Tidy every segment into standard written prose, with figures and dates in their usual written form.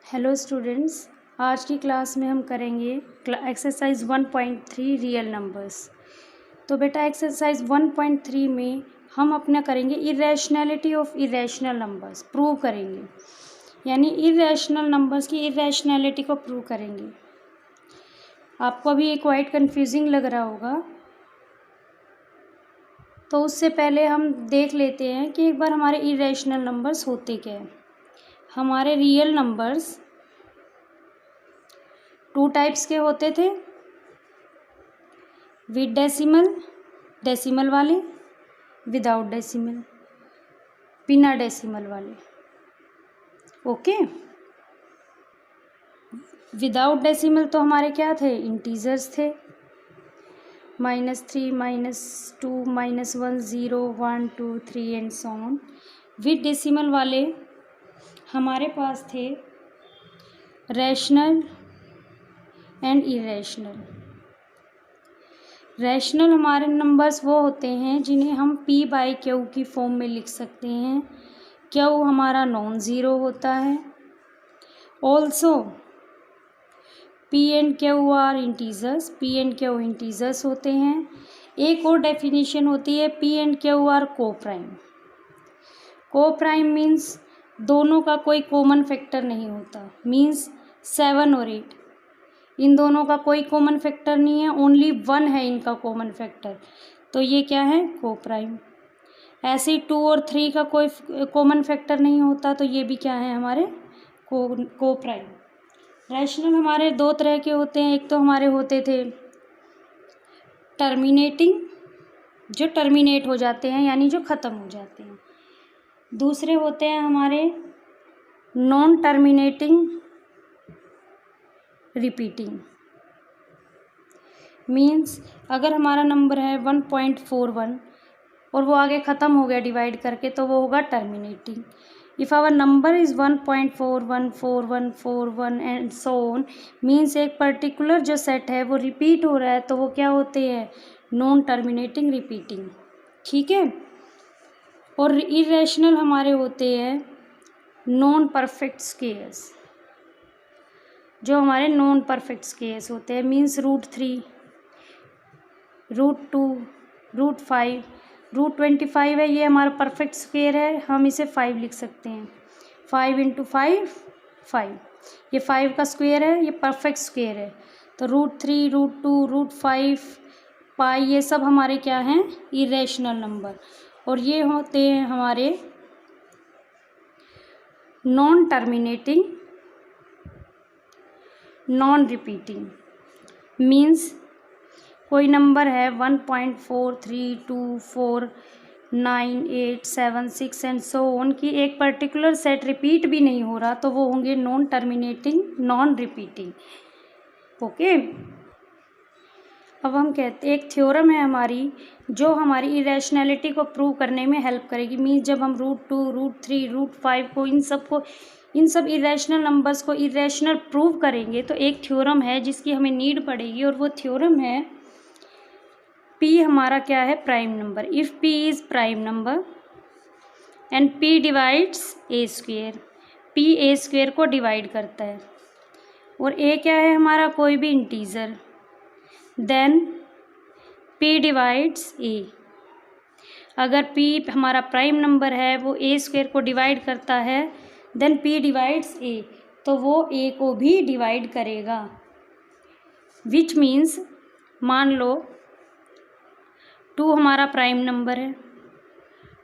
Hello students, आज की class में हम करेंगे एक्सरसाइज 1.3 रियल नंबर्स। तो बेटा एक्सरसाइज 1.3 में हम अपना करेंगे irrationality of irrational numbers prove करेंगे, यानी इरेशनल नंबर्स की इरेशनैलिटी को प्रूव करेंगे। आपको अभी ये क्वाइट कंफ्यूजिंग लग रहा होगा, तो उससे पहले हम देख लेते हैं कि एक बार हमारे इरेशनल नंबर्स होते क्या हैं। हमारे रियल नंबर्स 2 टाइप्स के होते थे, विद डेसिमल, डेसिमल वाले, विदाउट डेसिमल, बिना डेसिमल वाले। ओके, विदाउट डेसिमल तो हमारे क्या थे, इंटीजर्स थे, -3, -2, -1, 0, 1, 2, 3 and so on. With decimal वाले हमारे पास थे रैशनल एंड इरेशनल। रैशनल हमारे नंबर्स वो होते हैं जिन्हें हम p/q की फॉर्म में लिख सकते हैं। q हमारा नॉन ज़ीरो होता है। Also p and q are integers, p and q integers होते हैं। एक और डेफिनेशन होती है p and q are coprime. Coprime means दोनों का कोई कॉमन फैक्टर नहीं होता, मीन्स 7 और 8 इन दोनों का कोई कॉमन फैक्टर नहीं है, ओनली 1 है इनका कॉमन फैक्टर, तो ये क्या है, कोप्राइम। ऐसे ही 2 और 3 का कोई कॉमन फैक्टर नहीं होता, तो ये भी क्या है, हमारे कोप्राइम। रैशनल हमारे 2 तरह के होते हैं। एक तो हमारे होते थे टर्मिनेटिंग, जो टर्मिनेट हो जाते हैं यानी जो ख़त्म हो जाते हैं। दूसरे होते हैं हमारे नॉन टर्मिनेटिंग रिपीटिंग। मीन्स अगर हमारा नंबर है 1.41 और वो आगे ख़त्म हो गया डिवाइड करके, तो वो होगा terminating. If our number is 1.414141 and so on, means एक पर्टिकुलर जो सेट है वो रिपीट हो रहा है, तो वो क्या होते हैं, नॉन टर्मिनेटिंग रिपीटिंग। ठीक है। और इरेशनल हमारे होते हैं नॉन परफेक्ट स्केयर्स, जो हमारे नॉन परफेक्ट स्केयर्स होते हैं। मीन्स √3, √2, √5, √25 है, ये हमारा परफेक्ट स्क्वेयर है, हम इसे 5 लिख सकते हैं। 5 × 5 5, ये 5 का स्क्वेयर है, ये परफेक्ट स्क्वेयर है। तो √3, √2, √5, पाई, ये सब हमारे क्या हैं, इरेशनल नंबर। और ये होते हैं हमारे non terminating non repeating. Means कोई नंबर है 1.43249876 एंड सो ऑन की एक पर्टिकुलर सेट रिपीट भी नहीं हो रहा, तो वो होंगे non terminating non repeating. Okay, अब हम कहते हैं एक थ्योरम है हमारी जो हमारी इरेशनैलिटी को प्रूव करने में हेल्प करेगी। मीन्स जब हम √2, √3, √5 को इन सब इरेशनल नंबर्स को इरेशनल प्रूव करेंगे, तो एक थ्योरम है जिसकी हमें नीड पड़ेगी, और वो थ्योरम है P हमारा क्या है, prime number. If P is prime number and P divides A square, P A square को डिवाइड करता है, और A क्या है हमारा, कोई भी integer, then P divides A। अगर P हमारा प्राइम नंबर है, वो A स्क्वेयर को डिवाइड करता है, देन P डिवाइड्स A, तो वो A को भी डिवाइड करेगा। विच मीन्स मान लो 2 हमारा प्राइम नंबर है,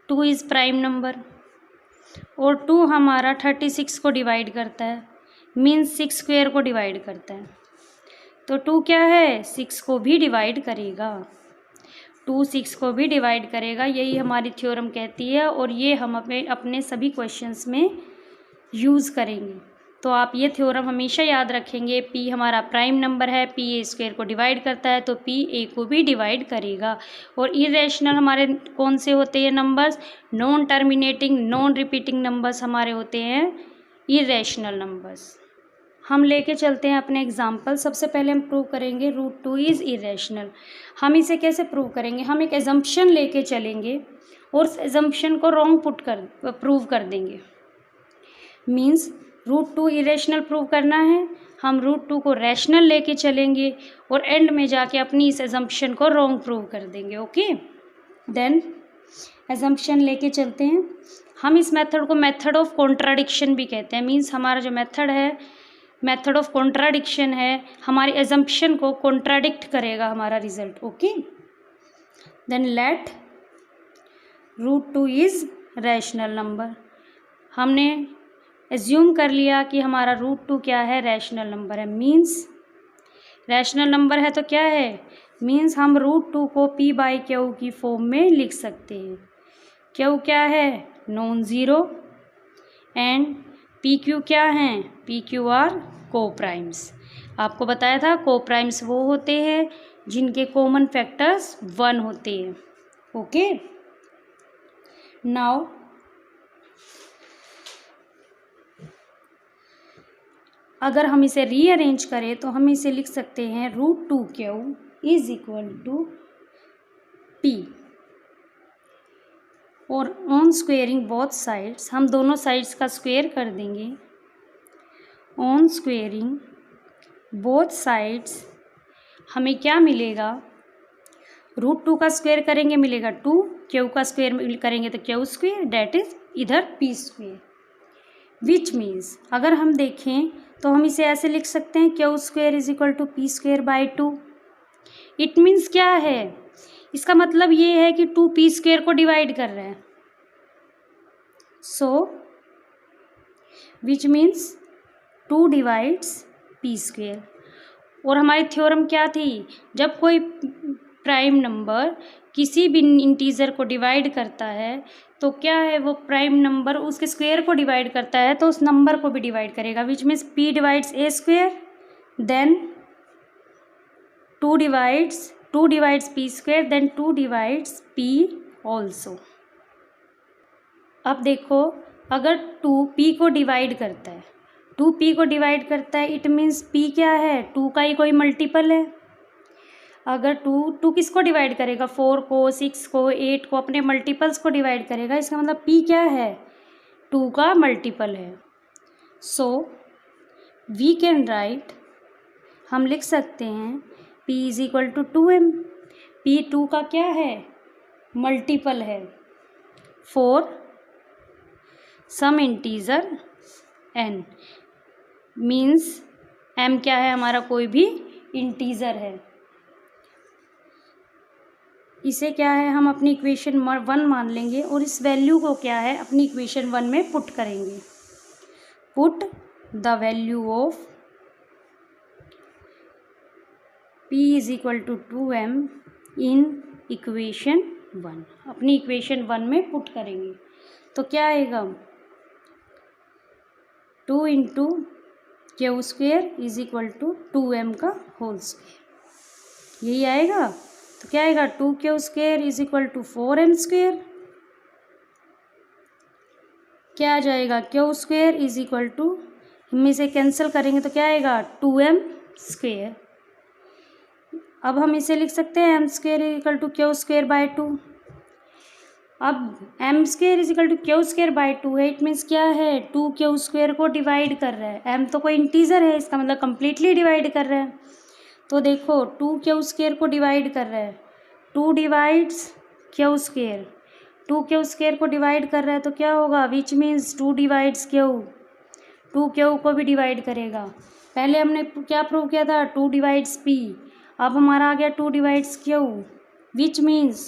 2 इज़ प्राइम नंबर, और 2 हमारा 36 को डिवाइड करता है, मीन्स 6 स्क्वेयर को डिवाइड करता है, तो 2 क्या है, 6 को भी डिवाइड करेगा। 2 6 को भी डिवाइड करेगा, यही हमारी थ्योरम कहती है, और ये हम अपने सभी क्वेश्चंस में यूज़ करेंगे। तो आप ये थ्योरम हमेशा याद रखेंगे। P हमारा प्राइम नंबर है, P A स्क्वेयर को डिवाइड करता है, तो P A को भी डिवाइड करेगा। और इरेशनल हमारे कौन से होते हैं numbers, non terminating non repeating numbers हमारे होते हैं इरेशनल नंबर्स। हम लेके चलते हैं अपने एग्जाम्पल। सबसे पहले हम प्रूव करेंगे √2 इज़ इरेशनल। हम इसे कैसे प्रूव करेंगे, हम एक एजम्पशन लेके चलेंगे और उस एजम्पशन को रॉन्ग प्रूव कर देंगे। मीन्स √2 इरेशनल प्रूव करना है, हम √2 को रैशनल लेके चलेंगे और एंड में जाके अपनी इस एजम्पशन को रॉन्ग प्रूव कर देंगे। ओके, देन एजम्पशन लेके चलते हैं। हम इस मेथड को मेथड ऑफ कॉन्ट्राडिक्शन भी कहते हैं। मीन्स हमारा जो मेथड है, मेथड ऑफ कॉन्ट्राडिक्शन है, हमारी एजम्पशन को कॉन्ट्राडिक्ट करेगा हमारा result. Okay, then let √2 is rational number. हमने एज्यूम कर लिया कि हमारा √2 क्या है, रैशनल नंबर है। मीन्स रैशनल नंबर है तो क्या है, मीन्स हम √2 को p/q की फॉर्म में लिख सकते हैं। q क्या है, नॉन ज़ीरो, एंड pq क्या हैं, pq आर कोप्राइम्स। आपको बताया था कोप्राइम्स वो होते हैं जिनके कॉमन फैक्टर्स 1 होते हैं। ओके, नाउ अगर हम इसे रीअरेंज करें तो हम इसे लिख सकते हैं √2q is equal to p, और ऑन स्क्वेयरिंग बोथ साइड्स, हम दोनों साइड्स का स्क्वेयर कर देंगे। ऑन स्क्वेयरिंग बोथ साइड्स हमें क्या मिलेगा, √2 का स्क्वेयर करेंगे मिलेगा 2, q का स्क्वेयर करेंगे तो q स्क्वेयर, डेट इज इधर p स्क्वेयर। विच मीन्स अगर हम देखें तो हम इसे ऐसे लिख सकते हैं q square is equal to p square by 2। It means क्या है, इसका मतलब ये है कि 2 p स्क्वेयर को डिवाइड कर रहे हैं। So which means 2 divides p square. और हमारी थ्योरम क्या थी, जब कोई प्राइम नंबर किसी भी इंटीजर को डिवाइड करता है तो क्या है, वो प्राइम नंबर उसके स्क्वायर को डिवाइड करता है तो उस नंबर को भी डिवाइड करेगा। Which means p divides a square, then 2 divides p square, then 2 divides p also. अब देखो, अगर 2 p को डिवाइड करता है, 2 p को डिवाइड करता है, इट मीन्स p क्या है, 2 का ही कोई मल्टीपल है। अगर 2 किसको डिवाइड करेगा, 4 को, 6 को, 8 को, अपने मल्टीपल्स को डिवाइड करेगा। इसका मतलब p क्या है, 2 का मल्टीपल है। सो वी कैन राइट, हम लिख सकते हैं p is equal to 2m। p 2 का क्या है, मल्टीपल है for some integer n। Means m क्या है, हमारा कोई भी इंटीजर है। इसे क्या है, हम अपनी इक्वेशन 1 मान लेंगे और इस वैल्यू को क्या है, अपनी इक्वेशन 1 में पुट करेंगे। Put the value of p is equal to 2m in equation 1, अपनी इक्वेशन 1 में पुट करेंगे तो क्या आएगा, 2 into q square is equal to 2m का होल स्क्वेयर, यही आएगा। तो क्या आएगा, 2q square is equal to 4m square. क्या आ जाएगा, q square is equal to, हम इसे कैंसिल करेंगे तो क्या आएगा, 2m स्क्वेयर। अब हम इसे लिख सकते हैं m square is equal to q square by 2। अब m square is equal to q square by 2 है, इट मीन्स क्या है, 2q स्क्वेयर को डिवाइड कर रहा है। m तो कोई इंटीजर है, इसका मतलब कम्प्लीटली डिवाइड कर रहा है। तो देखो 2q स्क्वेयर को डिवाइड कर रहा है, 2 divides q square, 2q square को डिवाइड कर रहा है तो क्या होगा, विच मीन्स 2 डिवाइड्स q, 2q को भी डिवाइड करेगा। पहले हमने क्या प्रूव किया था, 2 डिवाइड्स p, अब हमारा आ गया 2 divides q, which means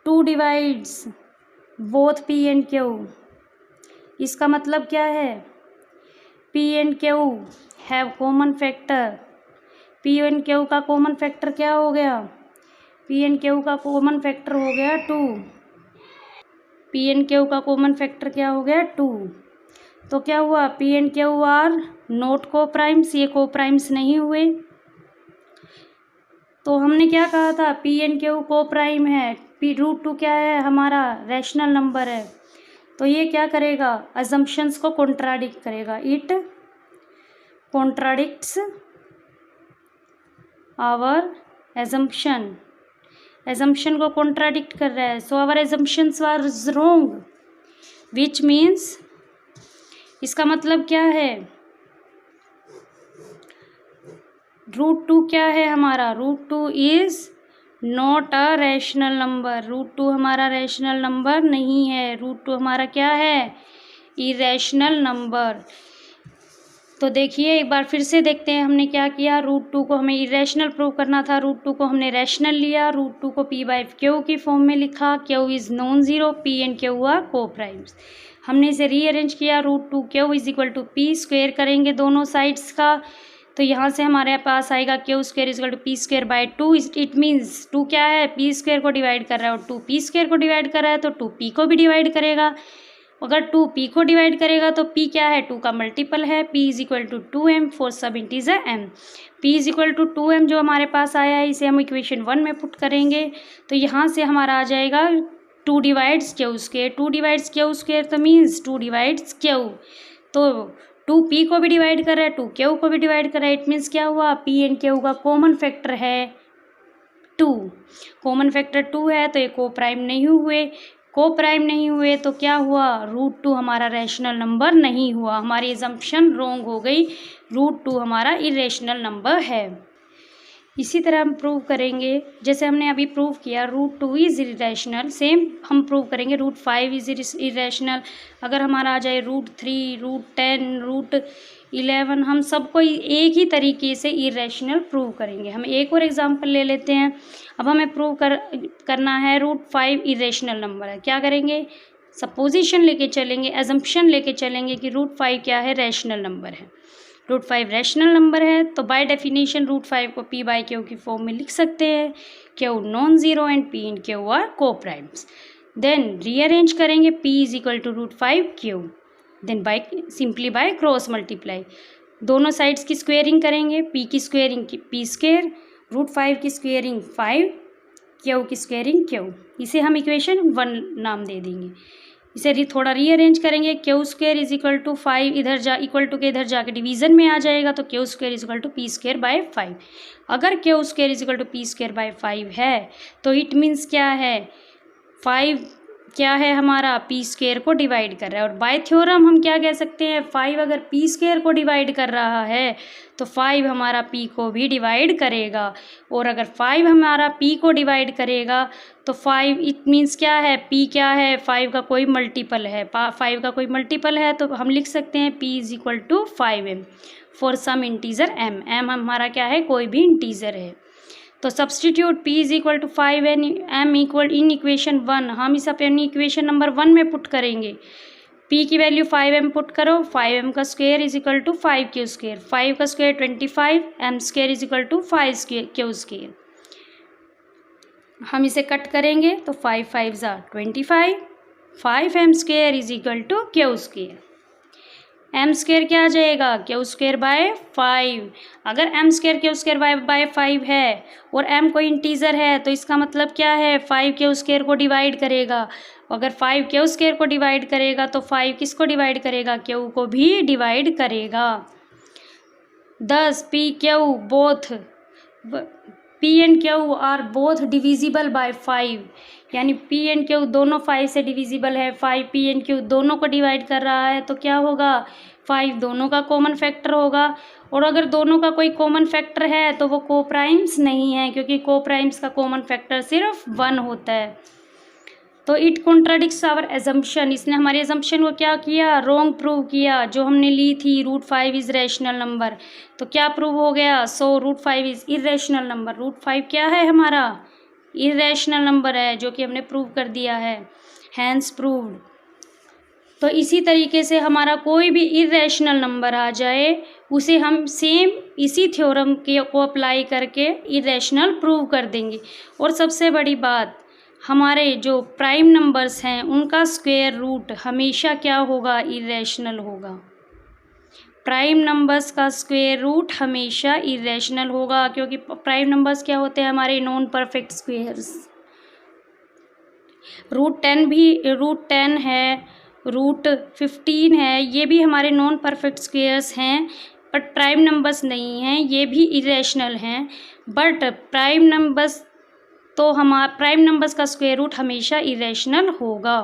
2 divides both p and q। इसका मतलब क्या है, p and q have common factor. p and q का कॉमन फैक्टर क्या हो गया, p एंड q का कॉमन फैक्टर हो गया 2। p एंड q का कॉमन फैक्टर क्या हो गया, 2। तो क्या हुआ, p and q are not coprimes, ये कोप्राइम्स नहीं हुए। तो हमने क्या कहा था, p एंड q कोप्राइम है, √2 क्या है, हमारा रैशनल नंबर है। तो ये क्या करेगा, अजम्पशंस को कॉन्ट्राडिक्ट करेगा। It contradicts our assumption, assumption को कॉन्ट्राडिक्ट कर रहा है। So our assumptions was wrong, which means इसका मतलब क्या है, √2 क्या है हमारा, √2 is not a rational number. √2 हमारा रैशनल नंबर नहीं है, √2 हमारा क्या है, इरेशनल नंबर। तो देखिए एक बार फिर से देखते हैं हमने क्या किया, √2 को हमें इरेशनल प्रूव करना था, √2 को हमने रैशनल लिया, √2 को p/q की फॉर्म में लिखा, q is non zero, p and q हुआ को प्राइम्स। हमने इसे रीअरेंज किया, √2q is equal to p square करेंगे दोनों साइड्स का, तो यहाँ से हमारे पास आएगा q square is equal to p square by 2। It means 2 क्या है, p स्क्वेयर को डिवाइड कर रहा है और 2 p स्क्वेयर को डिवाइड कर रहा है, तो 2 p को भी डिवाइड करेगा। अगर 2 p को डिवाइड करेगा तो p क्या है, 2 का मल्टीपल है, p is equal to 2m for सब integer m। p is equal to 2m जो हमारे पास आया है, इसे हम इक्वेशन 1 में पुट करेंगे, तो यहाँ से हमारा आ जाएगा 2 divides q square, 2 divides q square तो मीन्स 2 डिवाइड्स q, तो 2 p को भी डिवाइड कर रहा है, 2 q को भी डिवाइड कर रहा है। इट मीन्स क्या हुआ, p एंड q का कॉमन फैक्टर है 2, कॉमन फैक्टर 2 है, तो ये को प्राइम नहीं हुए, को प्राइम नहीं हुए तो क्या हुआ, √2 हमारा रैशनल नंबर नहीं हुआ, हमारी एजम्पशन रॉन्ग हो गई, √2 हमारा इरेशनल नंबर है। इसी तरह हम प्रूव करेंगे, जैसे हमने अभी प्रूव किया √2 इज़ इरेशनल, सेम हम प्रूव करेंगे √5 इज़ इरेशनल। अगर हमारा आ जाए √3, √10, √11, हम सबको एक ही तरीके से इरेशनल प्रूव करेंगे। हम एक और एग्जांपल ले लेते हैं। अब हमें प्रूव करना है √5 इरेशनल नंबर है। क्या करेंगे, सपोजिशन लेके चलेंगे, एजम्पशन लेके चलेंगे कि √5 क्या है, रैशनल नंबर है। √5 रैशनल नंबर है, तो बाय डेफिनेशन √5 को p/q की फॉर्म में लिख सकते हैं, q non zero and p and q are coprimes. Then rearrange करेंगे, p is equal to √5q, then simply by cross multiply, दोनों साइड्स की स्क्वेयरिंग करेंगे, p की स्क्वेयरिंग p स्क्वेयर, √5 की स्क्वेयरिंग 5, q की स्क्वेयरिंग q, इसे हम equation 1 नाम दे देंगे। इसे थोड़ा रीअरेंज करेंगे, q square is equal to 5 इधर जा इक्वल टू के इधर जाके डिवीजन में आ जाएगा, तो q square is equal to p square by 5। अगर q square is equal to p square by 5 है, तो इट मीन्स क्या है, 5 क्या है हमारा, p स्क्वेयर को डिवाइड कर रहा है। और बाय थ्योरम हम क्या कह सकते हैं, 5 अगर p स्क्वेयर को डिवाइड कर रहा है तो 5 हमारा p को भी डिवाइड करेगा, और अगर 5 हमारा p को डिवाइड करेगा तो 5 इट मीन्स क्या है, p क्या है, 5 का कोई मल्टीपल है, 5 का कोई मल्टीपल है, तो हम लिख सकते हैं p is equal to 5m for some integer m। m हमारा क्या है, कोई भी इंटीजर है, तो substitute p is equal to 5 and m equal in equation 1, हम इस अपनी इक्वेशन नंबर 1 में पुट करेंगे। p की वैल्यू 5m पुट करो, 5m का square is equal to 5q square, 5 का square 25, m square is equal to 5q square. हम इसे कट करेंगे तो 5 5 ज़ा 25, 5m square is equal to q square, m square क्या आ जाएगा, q स्क्वायर बाय 5। अगर m square q square by 5 है और m कोई इंटीजर है, तो इसका मतलब क्या है, 5q स्क्वायर को डिवाइड करेगा। अगर 5q स्क्वायर को डिवाइड करेगा तो 5 किसको डिवाइड करेगा, q को भी डिवाइड करेगा। 10 p q both p and q are both divisible by 5, यानी p एंड q दोनों 5 से डिविजिबल है, 5 p एंड q दोनों को डिवाइड कर रहा है, तो क्या होगा, 5 दोनों का कॉमन फैक्टर होगा। और अगर दोनों का कोई कॉमन फैक्टर है तो वो को प्राइम्स नहीं है, क्योंकि को प्राइम्स का कॉमन फैक्टर सिर्फ 1 होता है। तो इट कॉन्ट्राडिक्ट्स आवर एजम्पशन, इसने हमारी एजम्पशन को क्या किया, रॉन्ग प्रूव किया, जो हमने ली थी √5 इज़ रैशनल नंबर, तो क्या प्रूव हो गया, सो √5 इज़ इरेशनल नंबर। √5 क्या है हमारा, इरेशनल नंबर है, जो कि हमने प्रूव कर दिया है, हैंस प्रूव्ड। तो इसी तरीके से हमारा कोई भी इरेशनल नंबर आ जाए, उसे हम सेम इसी थ्योरम के को अप्लाई करके इरेशनल प्रूव कर देंगे। और सबसे बड़ी बात, हमारे जो प्राइम नंबर्स हैं उनका स्क्वायर रूट हमेशा क्या होगा, इरेशनल होगा। प्राइम नंबर्स का स्क्वायर रूट हमेशा इरेशनल होगा, क्योंकि प्राइम नंबर्स क्या होते हैं, हमारे नॉन परफेक्ट स्क्वायर्स। √10 है, √15 है, ये भी हमारे नॉन परफेक्ट स्क्वायर्स हैं, बट प्राइम नंबर्स नहीं हैं, ये भी इरेशनल हैं। बट प्राइम नंबर्स का स्क्वायर रूट हमेशा इरेशनल होगा।